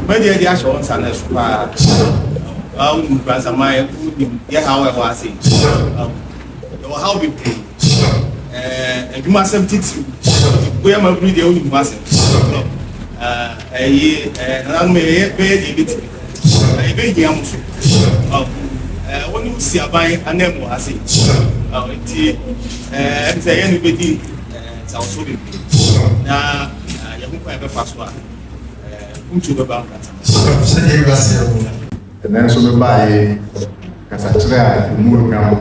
when the actual son is Bransamai, how I say, how we play. And you must have teach you. We are my video, you mustn't. A year and I may pay it. I beg you, when you see a buy a name, I say, and say anybody, sounds so big. Now, you can have a password. And then so by Casatra, Murgam,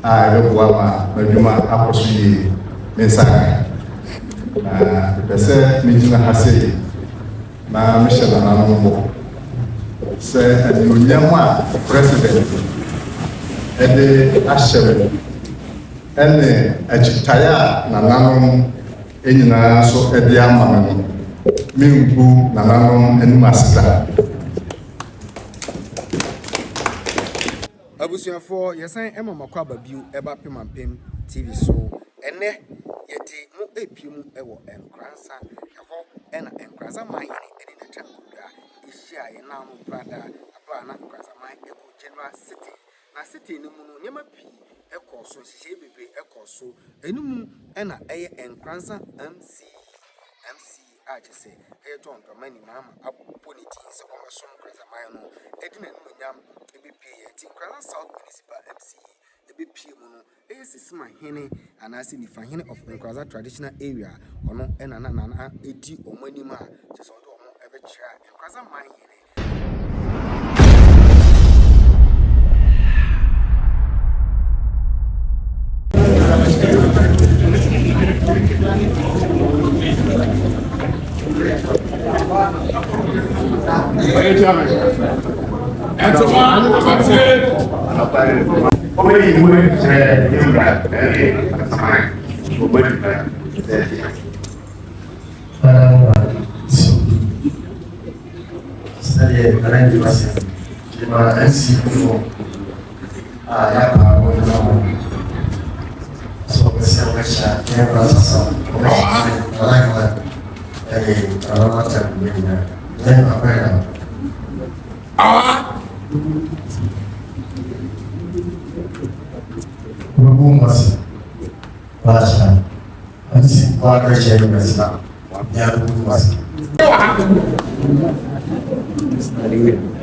I don't want my Juma Apostle Messiah. The said Mijina Hase, my mission and Anamo. Say, and you Yama, President, and the Asher, and the Achitaya, Nanam, Enina, so at the Yamam. Mingu Nanam and Master. Abusia for yes, I am a Makwaba view about Pim and Pim TV show, and there yet no apum ever and grandson, a hawk and grandson mine, and in the temple is shy and now brother, a brana, grandson mine, echo general city. Now, city no moon, Yama P, echo so, she be echo so, and moon and a and grandson MC. I just say, I don't know many mamma, up ponities, or some Crasamino, Edmund Munyam, a BP, Cran South Municipal MC, a BP Mono, is my henny, and I see the fine of Nkaza traditional area, or no, and anana, 80 or many ma, just although ever try, and Crasa my henny. Thank you.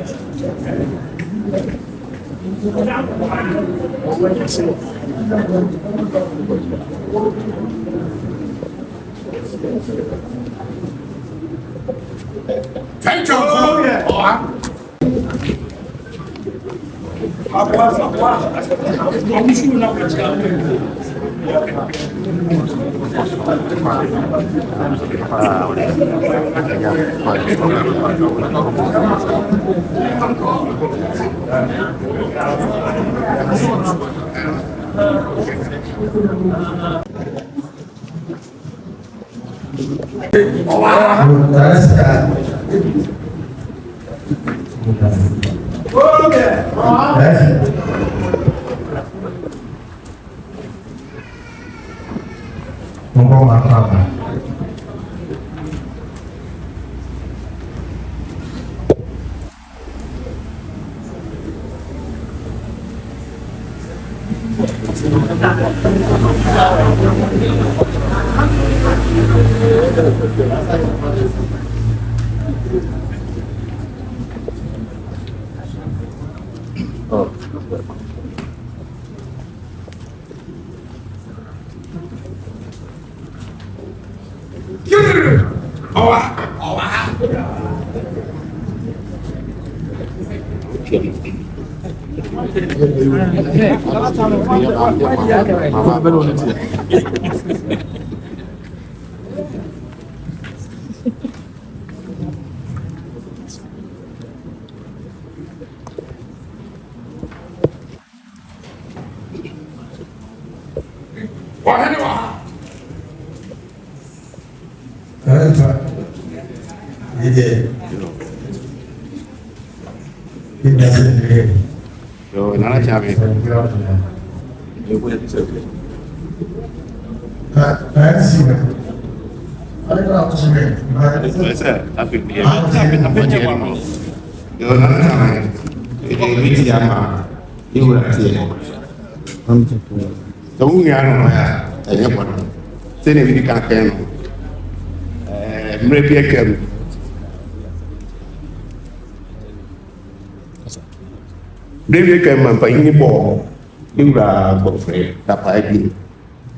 Brave came by any ball. You are afraid that I did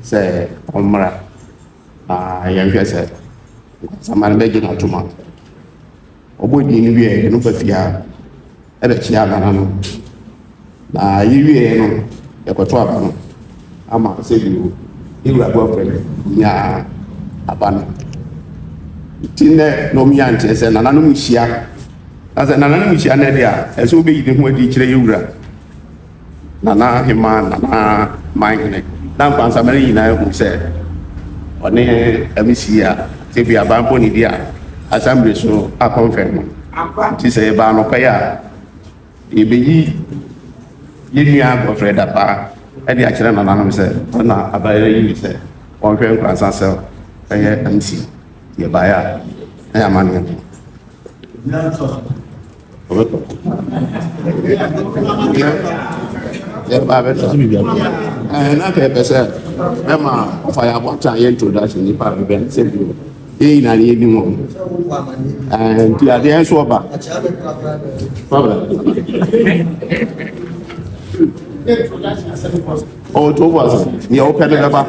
say, Omra. I am just said, some man begging out to month. Obo di ni wie no fafia e be chia na no na yi wie no e kwato aba no ama se bi iwura bo afre nya aba no tine no mi ante se na no mhia ase na no mhia na dia e so be yi de ho adi kire iwura na hima na mai ne na kwansa mari yina hu se one amisia se bi aba mpo ni dia assembly so a confirm ti say ba no kaya e be yi nua go Fred apa e di a kire na nanom say na abaye yi say on hwe nkransa sel eye MC ye ba ya e amane na to ya ba be so bi bia na ke pese e ma fire bota ye introduction ni pa be say bi na ni ebi mo ti ade en so ba oh to was ni o pede ba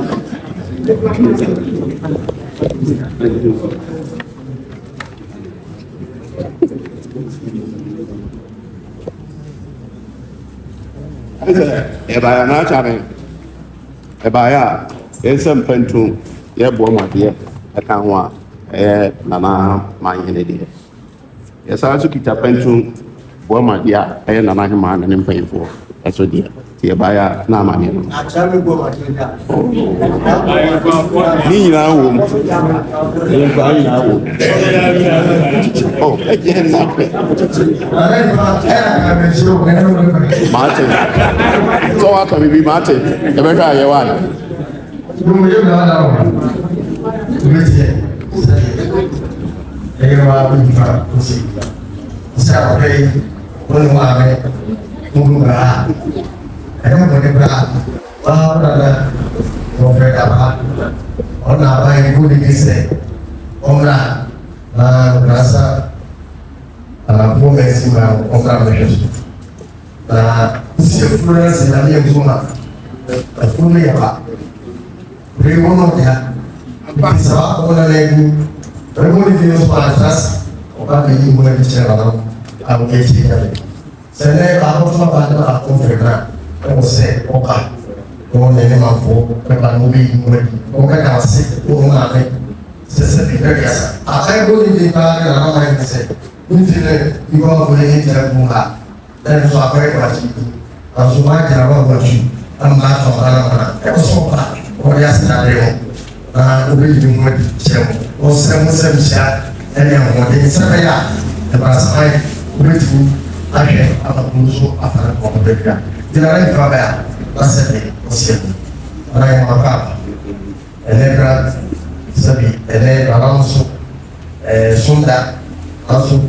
e ba na chare e ba ya esem pentu ye bo ma de aka ho a nana manyene de yesa so kita pentu bo ma dia nana hema na ne mpanyfo eso dia tie ba ya na amane no achame bo ma dia ni na wo ni ba ni na wo oh na mate so aka bibi mate e be ka ye wa Ewa bifa kusi. Sa pay bunu ame bunu bra. Ada bunu bra. Wa ada ko fe apa. Ona ba ibu di kise. Ona na rasa ana fome sima ona mejo. Na si influence na mi nguma. Afune ya ba. Remono ya. Bisa ona legu. Remove the para atrás, o para que ninguém me tire lá, alguém tire ali. Se não é a última parte da configuração, você, opa, como ele não for, para não vir muito, como é que ela se, como ela vem, se fica essa. Até quando ele está na mão de você, não tira igual a você tira com lá, deve só apertar o ativo, a sua máquina vai bater, a máquina vai lá, é só para olhar se está bem. O vídeo muito chamo, você já é meu modelo, sabe já? É para sair o vídeo, a gente a conclusão a falar com o vídeo. De lá em fora, você tem você, para ir uma capa, para sabe, para nosso sonda, nosso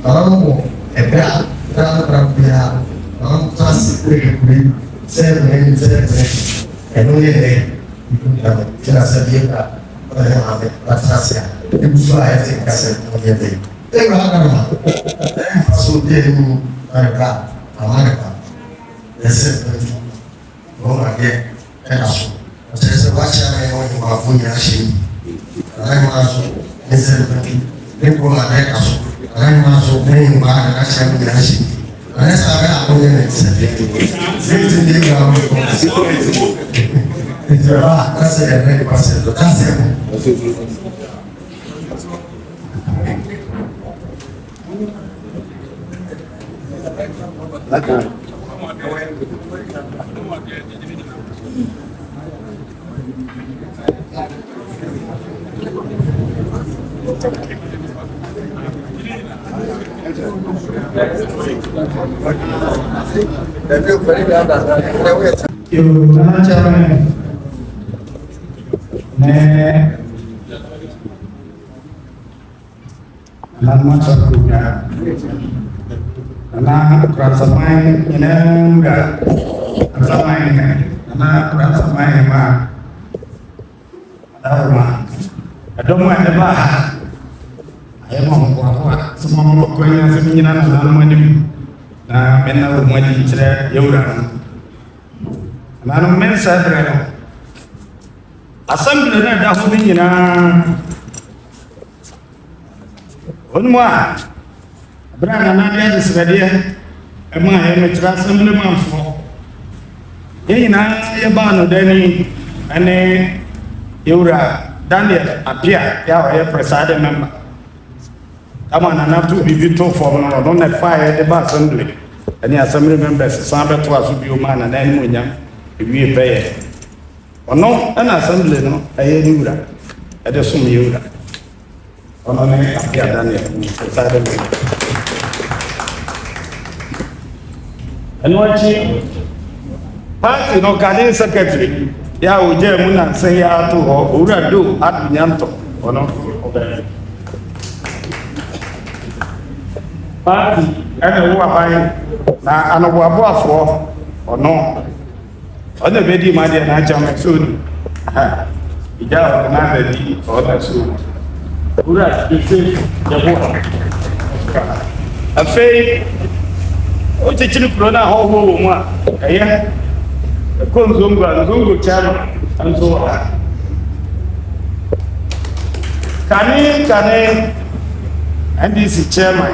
não é para virar, não está se preocupando, sempre é não é kita sedia pada batasnya ibu saya kasih punya deh tengok apa fasulnya ini mereka amanah esok mau lagi kasih saya baca yang mau punya sih orang masuk esok ini mau lagi kasih orang masuk ini mau kasih punya sih orang sampai aku ini sedih dia nggak Interva, grazie a lei, grazie. Nama Sakuya, Nana Prasamai, Inamura, Prasamai, Nana Prasamai, Dharma. I don't want to buy. I am on some more coins of Milan and money. Now, men of money, Yoda. And I don't mean Sabra. Assembly that holding in a one more. Brana Nadia is ready. And my amateur assemblyman for. In a ban Denny and Yura Daniel appear, our presiding member. Come on, enough to be vital for on the fire the bar assembly. And the assembly members, Samba to be man and then when we pay. Or no, an assembly, no, a Yura, at the Sum Yura. On the appear Daniel, presiding member. And watching party no Canadian secretary. Ya uje muna say ya to ura do at nyanto ono obe party ana wo abai na anobo aboafo ono ona bedi ma de na chama so ni ha ija na bedi ona so ura ise jabo afei o chichiri corona ho mu a eye Zungu chama and so on. Kane NDC chairman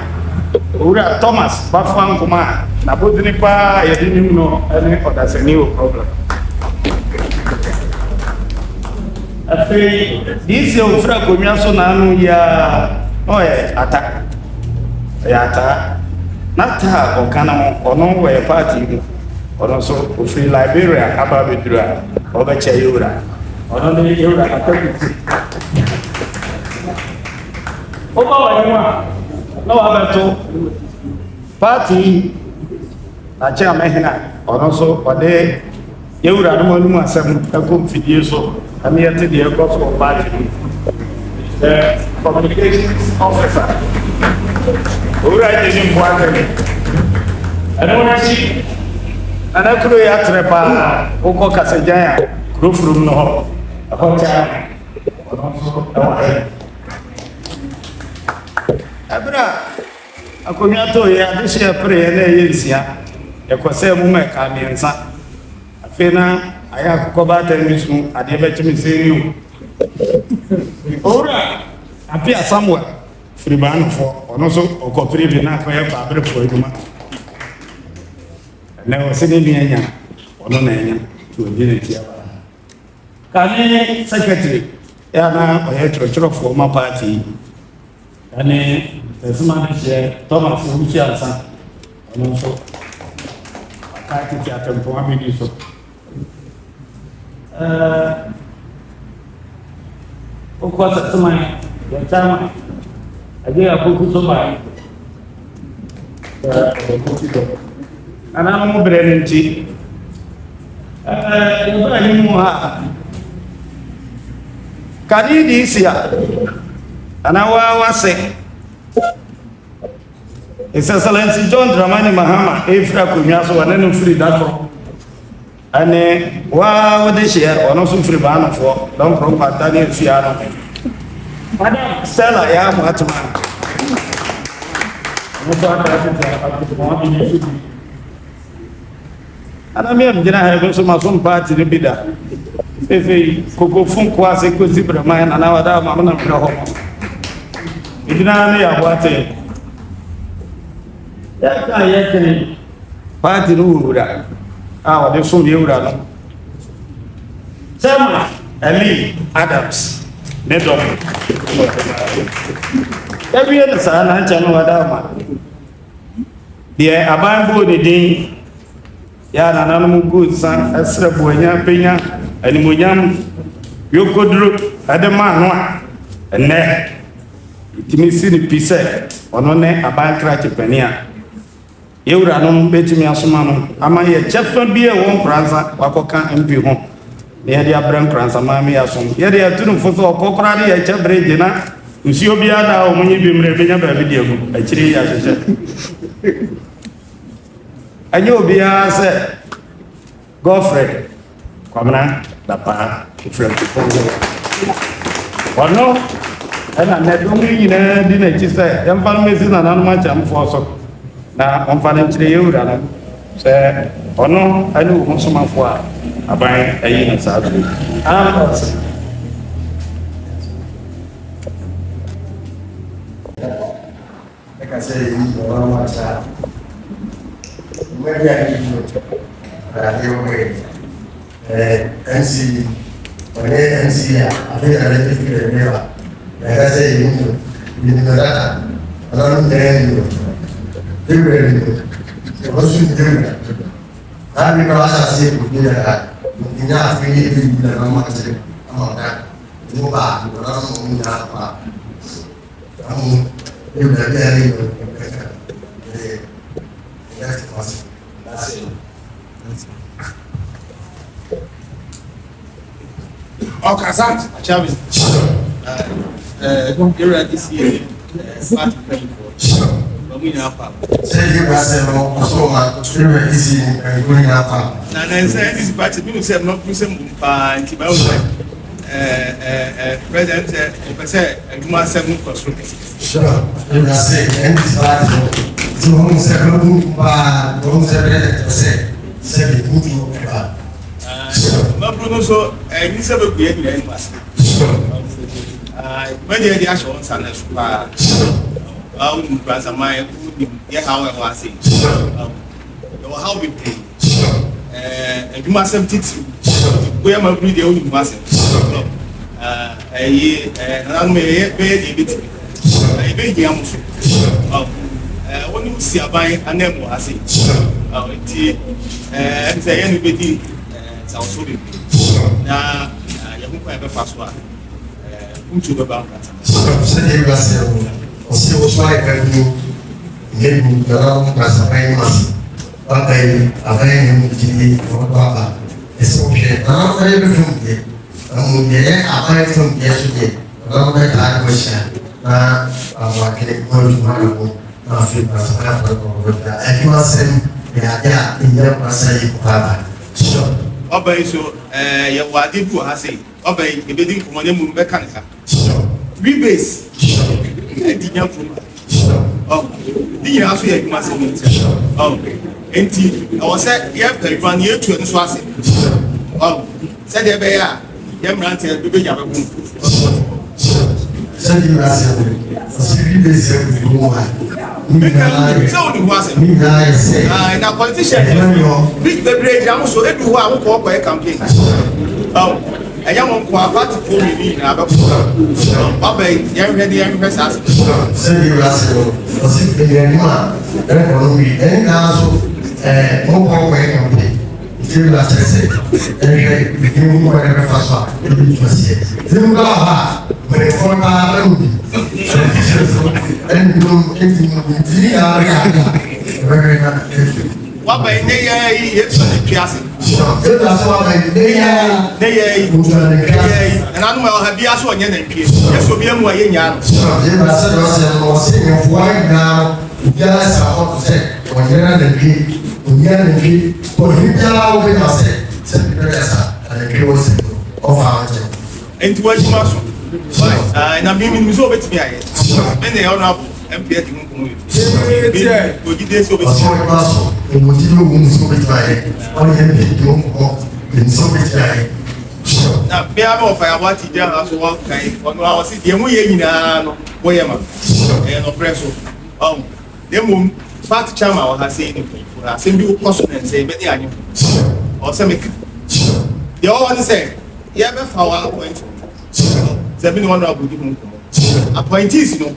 Ura Thomas Bafan Kuma na Bodinipa yedini no any other senior problem. Afei this your friend komia so na anu ya attack. Ya attack. Nata okana ono we party or so free Liberia, Ababidra, Obacha Yura, or only Yura. No Abato party, Acha Mahina, or also or they Yura, no one seven, a good video so, and yet the gospel party. The communications officer, who writes in I don't want to see. Ana kuro ya trepa uko kasejaya kuro from no hocha abra akonyato ya dishia pre na yensia ekose mu meka miensa afena aya kokobata misu ade betimi seniu ora apia Samuel fribano fo ono so okopri bi na ko ya abre fo eduma na osini bianya ono na enya to dineti aba kane secretary ya na oye choro for my party kane tesma de Thomas Uchiansa ono so akati ya tempo amini so okwasa tsama ya chama aje abuku so ba ana mo brelenti Ibrahim ha kadidi isia ana wase His Excellency John Dramani Mahama Efra Kunyaso wanenu free dako ane wa de share ono so free ban for don pro patani fiano Madam Stella ya mwatuma ana mi amjina ha so masom party ni bida efe koko fun kwa se ko zibra man ana wada ma na mra ho idina ni ya wate ya ka ya kene party ru ura wade so mi ura no Sama Ali Adams nedo every other sana chano wada ma dia abambo de din ya na nanu good san asra buanya penya animonyam yokodro adema no ene itimisi ni pise ono ne abankra chepania yewura no betimi asoma no ama ye chefa bia won pranza wakoka mp ho ne ya dia bran pranza ma me yasom ye dia tunu foto okokra de ye chebre gina nsuo biara da o munyi bi mre benya ba bi di egu akiri ya hyehyɛ anyo obiara sɛ Godfrey Kwamena Dapa from ɔno ɛna na dɔm nyinaa di n'akyi sɛ yɛmfa no mesi na nanom akyamfoɔ so na ɔmfa no nkyerɛ yɛwura no sɛ ɔno ɛne wo ho somafoɔ a aban ayi no saa so Like I said, you know, I'm not sure. Maybe I need to, but I feel great. MC, when they MC, I think I let you feel it never. Like I said, you know that. I don't know you. You really know. What should you do? I mean, I say, you know that. You know, I feel it, you know, I'm not saying, I'm not that. You are, you don't know, I'm you will very that's possible. That's it. Okasa Chavis. You're at this year. Start praying for. But we now pop. Say you guys say no, so much. You're at this year and going up. Now, then say this party. We say not to say Mumpa. President, you must have moved Sure, you can say, and this party, so whom several whom several say, good to no, Bruno, so I miss a good year. When the actual son is Bransamai, however, I say, how we pay. And you must have teach you. We are my video, you must have. I'm a I beg you, when you see a buying a name, I say, and say anybody, South Sudan. Now, you won't have a fast one. To the bank. Say you or see what's like you the long as a famous. But I have TV or Baba. It's okay. I'm very from here. I'm there. I from yesterday. Long I wish. I'm working all tomorrow. I feel myself. And you must send the in your person. Sure. Obey so, your wadibu has it. Obey a bidding for money mechanical. Rebase. Oh, the year after you must have. Oh, and I was said, yeah, 1 year to Swasi. Oh, said the bear, young ranter, baby, you have a Send you as a series of now politician, big the break, I'm so everyone will call a campaign. Oh, a young party for me, Baba, young ready, young press. Send you as a man, and also more way campaign. You last say, and you whatever fast one, it was here. Then go when they form our own. And you very nice. What by yes, that's why and I know have the answer on your name. Yes, will be a more young. Now, yes, I want to say, when you're not the but you tell me, I say, and the was of our and to what you must. And I'm being so with me. Then they are now empty. Now, be a more fire what he does as well. I was sitting here in a way, and oppressor. The moon, Pat Chama has said, simple person and say, but yeah, or some. They all say, yeah, but for our point. 71 appointees, no,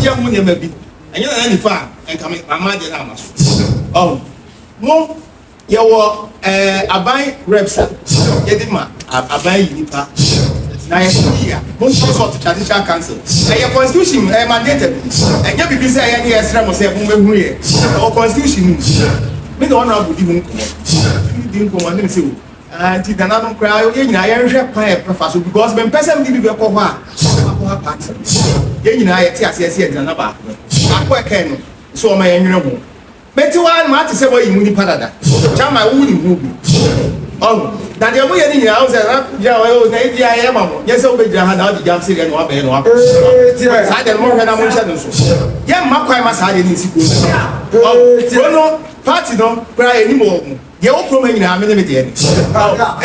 young woman may be, and you're any far and coming, my mother. Oh, no, you were a buy reps, Yedima, a buy Nipa. Nice year, most of the traditional council. And your constitution mandated, and you be saying any extra must have moved or constitution. Me the honor would even didn't come and say, and did another cry in Irish pie professor because when person did be a part. yɛn nyinaa yɛte aseɛ sɛ yɛgyina na baako ɛkɛn no so ɔma yɛn nwene ho mɛte wa no mate sɛ wɔyi mu nipa dada kyama wo ni mu bi na deɛ mo yɛ ne nyinaa wo sɛ na gyina wɔ na ɛdi ayɛ ma mo nyɛ sɛ wobɛgyina ha na wode gyam sɛ deɛ na wabɛyɛ no wapɛ saa deɛ no mohwɛ na monhyɛ no nso yɛmma kwan ma saa deɛ ne nsi kuro no party no koraa yɛnim wɔ mu deɛ wo kuroma nyinaa me ne me deɛ ne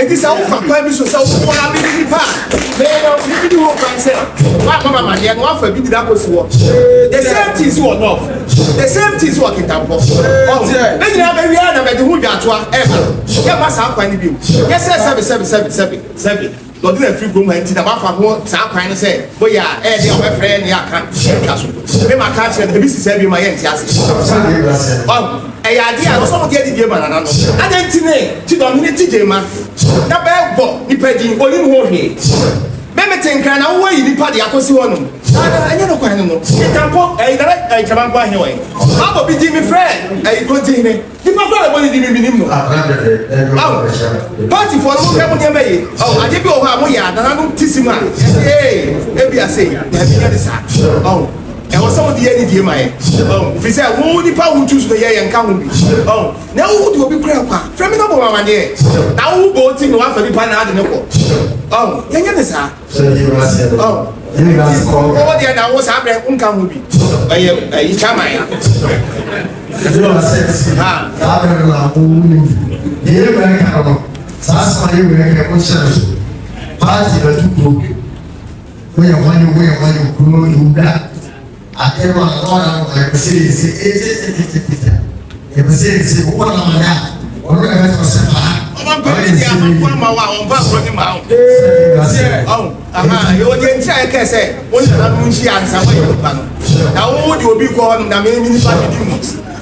ɛnti sɛ wofa kwan bi so sɛ woa bi ne nipa bɛyɛ bidi hɔ kwan sɛ woakɔma madeɛ no woafa bi dida kɔsi hɔ the same thing si wɔ north the same thing si wɔ kentampɔ ne nyinaa bɛwia na bɛde ho dwatoa ɛba yɛma saa kwan no bio yɛ sɛ sɛbe lɔdi na firi kurom ha nti na wafa ho saa kwan no sɛ boyɛ a ɛyɛ deɛ ɔbɛfrɛ ne aka twa so me ma ka kyerɛ no ebi si sɛ bi ma yɛ nte ase ɛyɛ adeɛ a wɔsɔ mo deɛ didie ma nana no adeɛ nti ne ti dɔmhene tigye ma na bɛɛbɔ nipa din onim ho hwee mɛmɛ te nkran na wowɔ yi nipa de akɔsi hɔ nom ɛnyɛ no kwan no no ntampɔ ɛyi dara ɛkyɛma nkɔ ahɛ wɔn abɔ bi di mi frɛ ɛyi konti ne nipa kɔ ɛbɔ ne di mi bi nim no party fɔ no mo hwɛ mo nneɛma yi adeɛ bi wɔ hɔ a mo yɛ adana no ti si mu a ɛsɛ ebi ase na ebi yɛ de saa ɛwɔ sɛ mo de yɛ ne die ma yɛ fi sɛ wo nipa wo tu so de yɛ yɛ nka ho bi na wo de obi kura kwa frɛ mi na bɔ mama deɛ na wo bɔ ti na wafa nipa na ade ne kɔ yɛnyɛ ne saa ɔwɔ deɛ na wo saa brɛ nka ho bi ɛyɛ ɛyi kyama ya saa asoma yɛ wura kɛ ko hyɛ no so paati bɛtu kuro woyɛ wɔnyɛ kuro no wura akɛwa ɔna ɛpɛsɛ yɛsi wowɔ namane a ɔno na bɛtɔ sɛ paa ɔmampɛmɛdi amankɔ ma wo a ɔmfa kuro ne ma wo yɛwɔ deɛ nti a yɛkɛ sɛ wo nana no nhyia ansa woyɛ nipa no na wo de obi kɔ hɔ no na mene nipa medi mu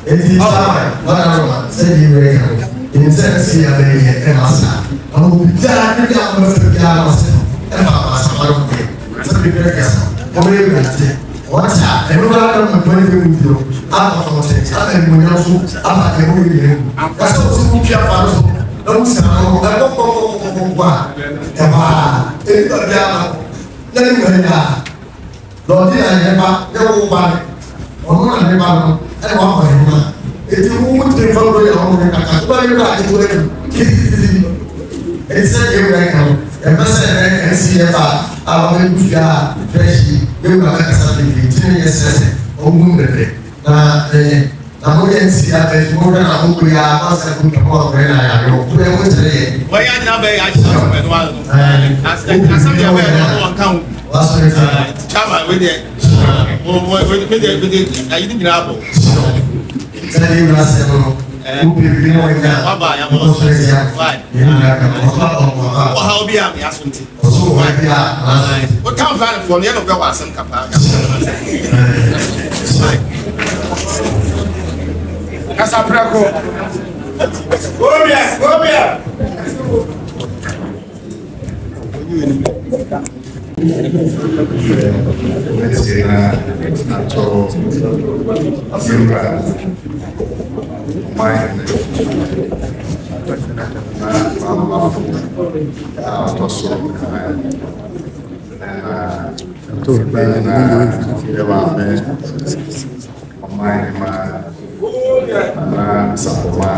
enti saa wɔnaroma sɛdeɛ wura ka ɛnim sɛ ɛsi abɛyɛ ɛma saa ɔno obibiara ne de amafɛ biara no sɛ ɛma amasama no deɛ sɛ bibirɛ kɛsa ɔbɛyɛ wurate wɔta ɛno ara na mpɔne bɛ mu bio akɔtɔtɛ ana animonyam so aba ɛho yɛ mu ɛsɛ wo sɛ wotwi afa no so na wosina no ɛkɔkɔkɔkɔkɔ a ɛbaa ɛnipa biara na ne nwanya a na ɔde na yɛba ne wo ba ne ɔno na ne ba no ɛna wakɔ ne ho a ɛti wo tiri fa no yɛ ɔmo ne kaka woba ne wura ade wo anim kitititi ɛti sɛ yɛwura ka no ɛbɛ sɛ ɛnsi yɛ ba a wɔn edu fia a fɛsi yɛwura bɛ kasa bebree ti ne yɛ sɛ ɔmo bebree na mo yɛ nsi abɛ mo wura na mo kuri a ma sɛ ko nkɛmɔ ɔbɛrɛ na yare o kuri ɛmo kyerɛ yɛ. wɔyɛ agyina bɛyɛ agyina so mɛ no wa no asɛm deɛ wɔyɛ no wɔn ka ho kyama wedeɛ wedeɛ ayi ne nyinaa bɔ. sɛ ne wura sɛ no wo bebree na wɔnya waba yamɔ ɔsɔ yɛ yɛ nyina ka ɔsɔ ɔmɔ wɔ ha obi a mi aso nti. ɔsɔ wɔ bi a o kan fila ne fɔ no yɛ no bɛ wɔ asɛm kapa kasa prɛko obia Mɛti na atɔ yɛwura ɔman na mama a ɔtɔ so na bɛyi na yɛwɔ amɛ ɔman ma na sapoma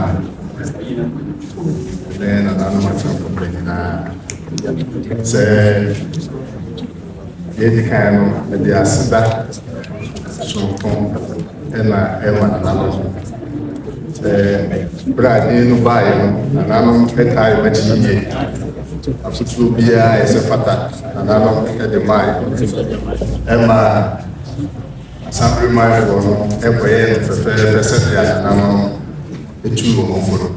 ne na nanu ma kyerɛ kɔpɛ nyinaa sɛ yɛdi kan no yɛde aseda sonko ɛna ɛma nananom sɛ berɛ a den no baeɛ no nananom ɛtaa yɛ m'akyi yie afotuo biara yɛ sɛ fata nananom ɛde maaeɛ ɛma asambere maaefoɔ no ɛkɔyɛ no fɛfɛɛfɛ sɛdeɛ nananom ɛtu wɔn fo no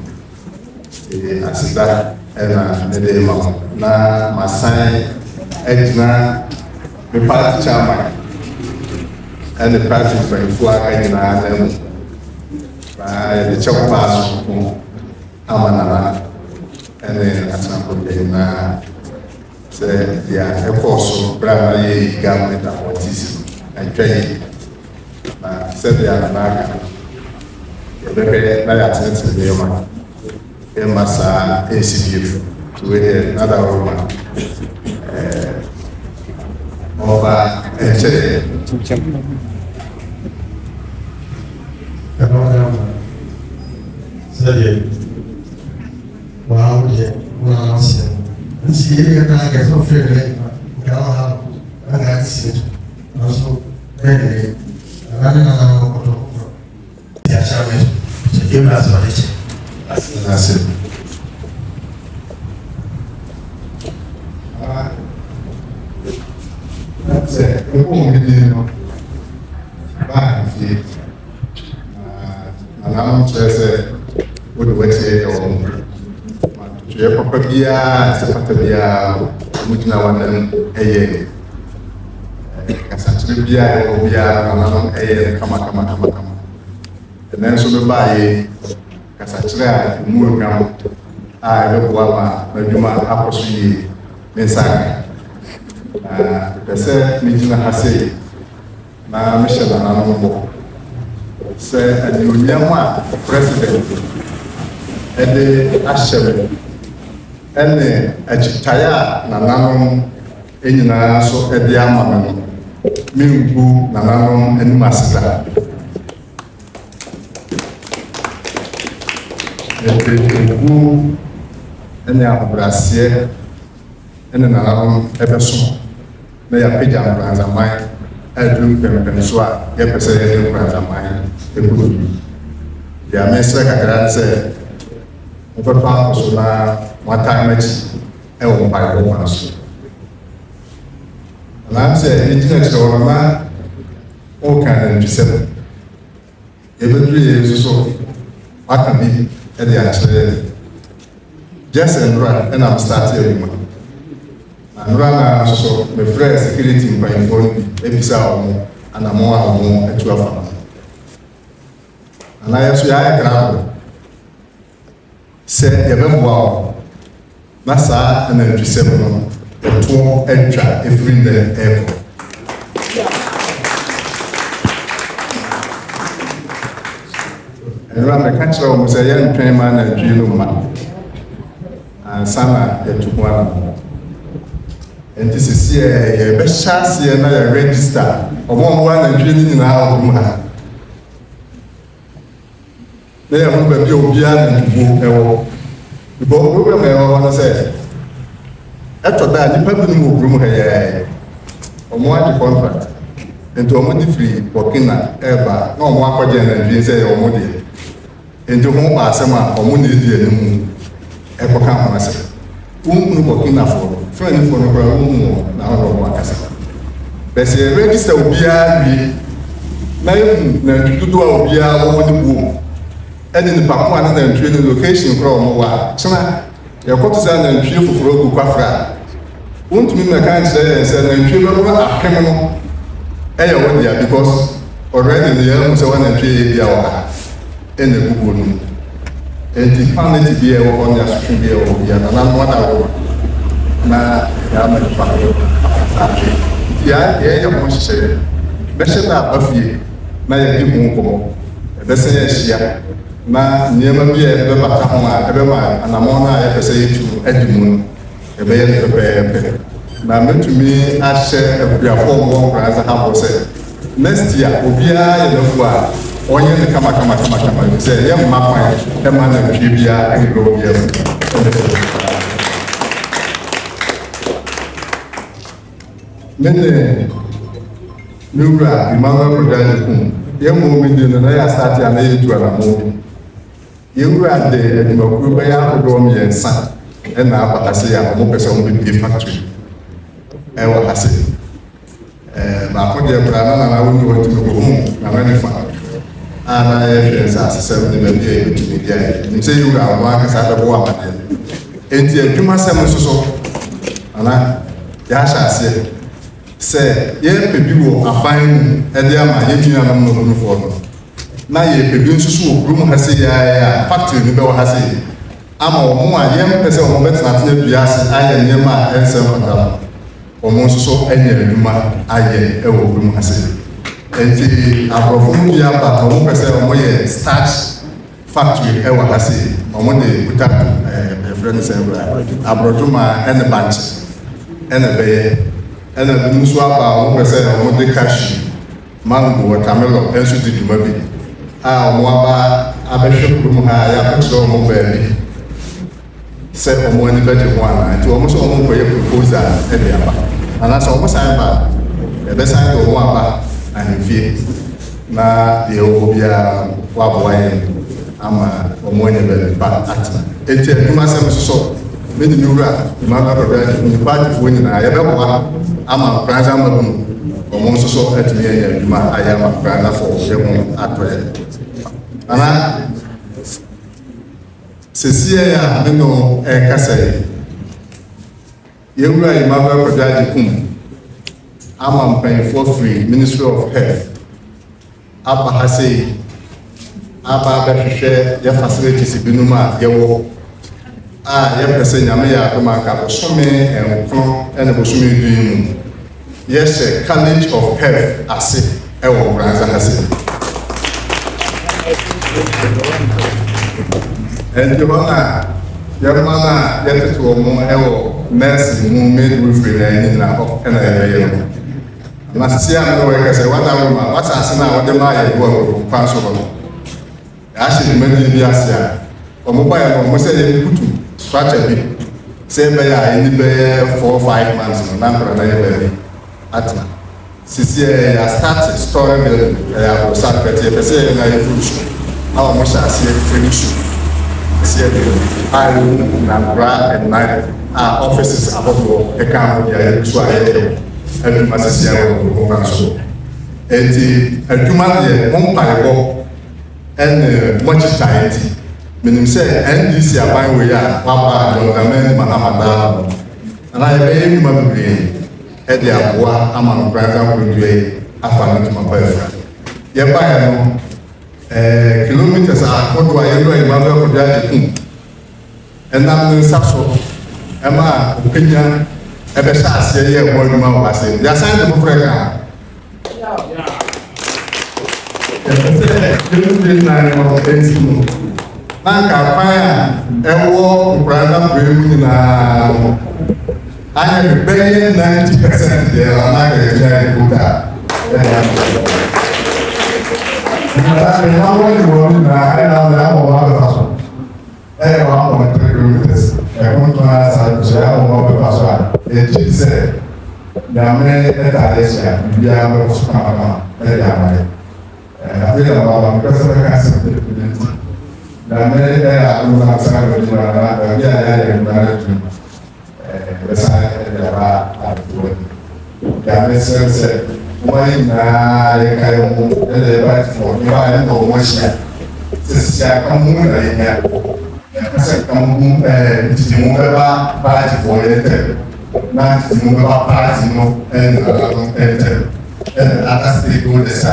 aseda ɛna ne de ma wɔn na masan ɛgyina me party chairman ɛne party mpanyinfoɔ aka nyinaa na mu na yɛde kyɛw baa sonko ama nana ɛne asankɔbea nyinaa sɛ deɛ ɛkɔɔ so berɛ a na yɛyi government appointees ɛntwa yi na sɛdeɛ nana aka yɛbɛhwɛ na yɛatenetene nneɛma yɛmma saa ɛnsi bio to wei nada wɔma ɔba ɛkyɛ Sabe, uau, nossa, se ele está aqui sofrendo, então agradecido, nosso bem, não, se achar mesmo, se eu não sou desse, assim. Eu vou me vai enfim não sei o do esse eu papa bia se fata bia muito na wannan kasance bia o bia nan kama nan so be bae kasance a mu gam a be boa ma adwuma akoso yi mensa pese mijina hase na mishela na nombo se anyonyama president ede ashebe ene achitaya na nanom enyina so ede amama mingu na nanom enu asida egu ene abrasie ene na nanom ebeso na ya peja mbranza mai adum pempen so a ya pese ya mbranza mai ekuru ya mesra kakra se o pa so na mata machi e wo pa ko ma so na se ni tina so na o kan ni se e bedru ye so aka bi e de a chere just and run and I'm starting anura na so me friend security mpanyinfo ebisa omo anamo awo etu afa ana yeso ya grabo se yebemboa na sa na ntwise no eto etwa every day ever anura me kanchira omo se ya ntwen ma na ntwi no ma ansana etu kwa enti sisi e be chance na ya register omo wa na ntwi ni na omo ha na ya mo ba bi obi a na ntwo ewo bo program e wa na say eto da ni pa bi mu ogrum ha ya omo adi contract enti omo di free Burkina eba na omo akwaje na ntwi say omo di enti ho ba asema omo na edi animu e ko kan ho say no Burkina for friend for no problem na no mo akasa bese register obia wi na yu na dudu a obia wo ni bu eni ni pakwa na ntwe ni location kro mo wa chena ya ko tsa na ntwe fufuro ku kwafra untumi na kan say say na ntwe be wa akem no e ya wo dia because already the year mo say na ntwe e bia wa ene gugu no enti paneti bia wo on ya sutun bia wo bia na mo da wo na ya ma pa ya mo hye be hye na afie na ya di mu ko be se ya hia na niema bi e be baka ho a e be ma anamo na ya pese yitu adimu e be ye pepe na metumi a hye abuafo mo braza ha bo se next year obia ya lefu a onye ne kama se ye mma kwan e ma na twi bia e go bia nene nura imama production ye mo mi de na ya start ya na ye tu ala mo ye nura de edima ku be ya ko mi ensa e na apatase ya mo pese mo bi factory e wa hase ba ko de bra na woni wo tu ko mu na ma ni fa ana ye sa se se ni be bi tu bi ya ni se nura wa ka sa da bo wa ma enti adwuma se mo so ana ya sha se se ye pebi wo aban ede ama ye nua na mo no fo no na ye pebi nsusu wo grum ha se ya factory ni be wo ha se ama wo mo a ye mpese wo betena tena bia se aye nyema ensem fata wo mo nsusu enye adwuma aye e wo grum ha se enti abrofo mu bia ba wo pese wo ye starch factory e wo ha se wo mo de buta friend se abrojuma ene bank ene be ena bi musu aba wo pese wo de cash mango watermelon nso di dwuma bi a ɔmo aba abɛhwɛ kurom ha yɛakɔkyerɛ ɔmo baabi sɛ ɔmo ani bɛgye ho anaa nti ɔmo sɛ ɔmo nkɔyɛ proposal ɛde aba anaasɛ ɔmo san ba yɛbɛsan de ɔmo aba ahemfie na deɛ ɔwɔ biara waboa yɛn ama ɔmo anya baabi pa atena enti adwuma sɛm soso mede ne wura mabɛkɔdɛ nipaatifoɔ nyinaa yɛbɛboa ama nkransa ma mu ɔmo nso so atumi anya adwuma ayɛ ama nkransafoɔ yɛ ho atɔyɛ ana sesie a me no ɛkasa yi yɛwura yi mabɛkɔdɛ agye kum ama mpanyinfoɔ firi Ministry of Health aba ha sei aba abɛhwehwɛ yɛ facilities binom a yɛwɔ a yɛpɛ sɛ nyame yɛ adom aka bosome nkron ɛne bosome du mu yɛhyɛ College of Health ase ɛwɔ Nkranza ha sei ɛnti hɔ na yɛma no a yɛtete wɔ mo ɛwɔ nurse mu midwifery na ɛni nyina hɔ ɛna yɛbɛyɛ no na sisi a mene wɔyɛ sɛ wada wo ma wasase no a wɔde ma yɛ bo a kwan so hɔ no yɛahyɛ dwumadi bi ase a ɔmo ba yɛ no ɔmo sɛ yɛkutu structure bi sɛ ɛbɛyɛ a ɛni bɛyɛ 4-5 months no na nkɔrɔ na yɛ baabi atena sisi yɛ start story building ɛyɛ aborosa pɛtɛ yɛpɛ sɛ yɛ na yɛ fruit shoe na ɔmo hyɛ aseɛ training shoe aseɛ de a ɛwɔ na nkora ɛnan a offices ahodoɔ ɛka ho deɛ yɛ so a yɛyɛ adwuma sisi a wɔwɔ wɔn kan so eti adwuma deɛ mo mpaebɔ ɛne mo akyitaeɛ ti menim sɛ NDC aban wei a waba John Dramani Mahama daa no ana yɛbɛyɛ nnwuma bebree ɛde aboa ama Nkranza nkodua yi afa no ntoma pa afira yɛbaeɛ no kilometers ahodoɔ a yɛwura yi mabɛkɔdua agye kum ɛnam ne nsa so ɛma a ɔpanya ɛbɛhyɛ aseɛ yɛ ɛbɔ adwuma wɔ ase yɛasan de foforɔ ka yɛpɛ sɛ kilometers na ɛnsi mu na nka kwan a ɛwɔ Nkranza mbrɛ mu nyinaa no ayɛ bɛyɛ 90% deɛ ɔna yɛgyina yɛ kuta ɛwɔ nyinaa ɛna ɔde ama ɔma bɛfa so ɛyɛ 1.3 kilometers ɛho ntona sa so ɛyɛ ɔma bɛfa so a ɛgye sɛ nyame ɛta yɛhyɛ a biribiara bɛkɔ so kamakama ɛde ama yɛ afei na ɔma mepɛ sɛ bɛka sɛ nti nyame ɛyɛ adom na sa bɛgyina na baabi a yɛayɛ nyinaa adwuma bɛsan ɛde aba adofoɔ nyame sɛ sɛ wɔn nyinaa yɛka yɛn ho ɛde ɛba fɔ nyɛ a ɛna wɔn ahyia sɛ sisi aka ho na yɛnya yɛka sɛ ka ho ntitimu bɛba paatifoɔ yɛ ntɛm na ntitimu bɛba paati no ɛne nana no ntɛm ɛne ata stakeholders a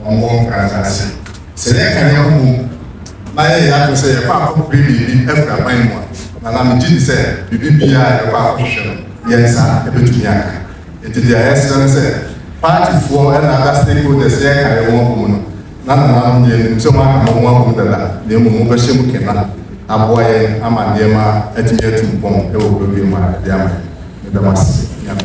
wɔn wɔ Nkranza ase sɛ yɛka yɛn ho na yɛyɛ ato sɛ yɛkɔ akɔpere biribi afiri aban mu a na megye di sɛ biribi biara yɛkɔ akɔhwehwɛ no yɛn nsa ɛbɛtumi aka nti deɛ yɛsrɛ no sɛ paatifoɔ ɛna ada stakeholders yɛka yɛ wɔn ho mu no na nananom deɛ nim sɛ wɔn aka wɔn ho mu dada na emu wɔn bɛhyɛ mu kena aboa yɛn ama nneɛma atumi atu mpɔn ɛwɔ kuro bi mu a ɛde ama yɛn ɛdɛm ase nyame.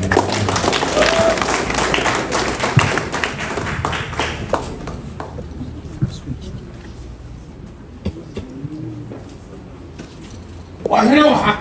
Wahene wɔ ha.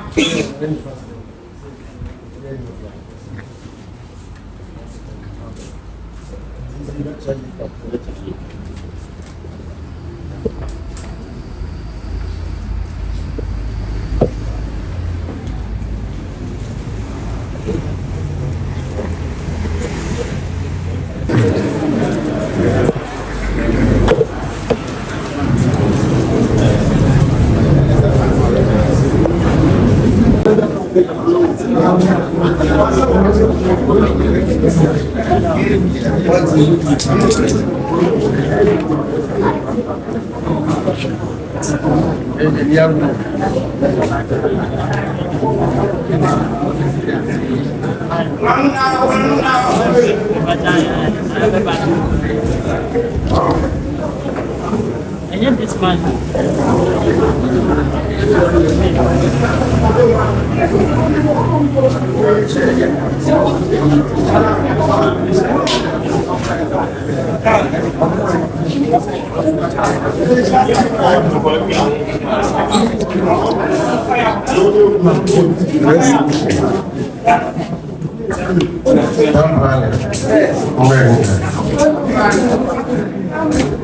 And this man. Don't run it.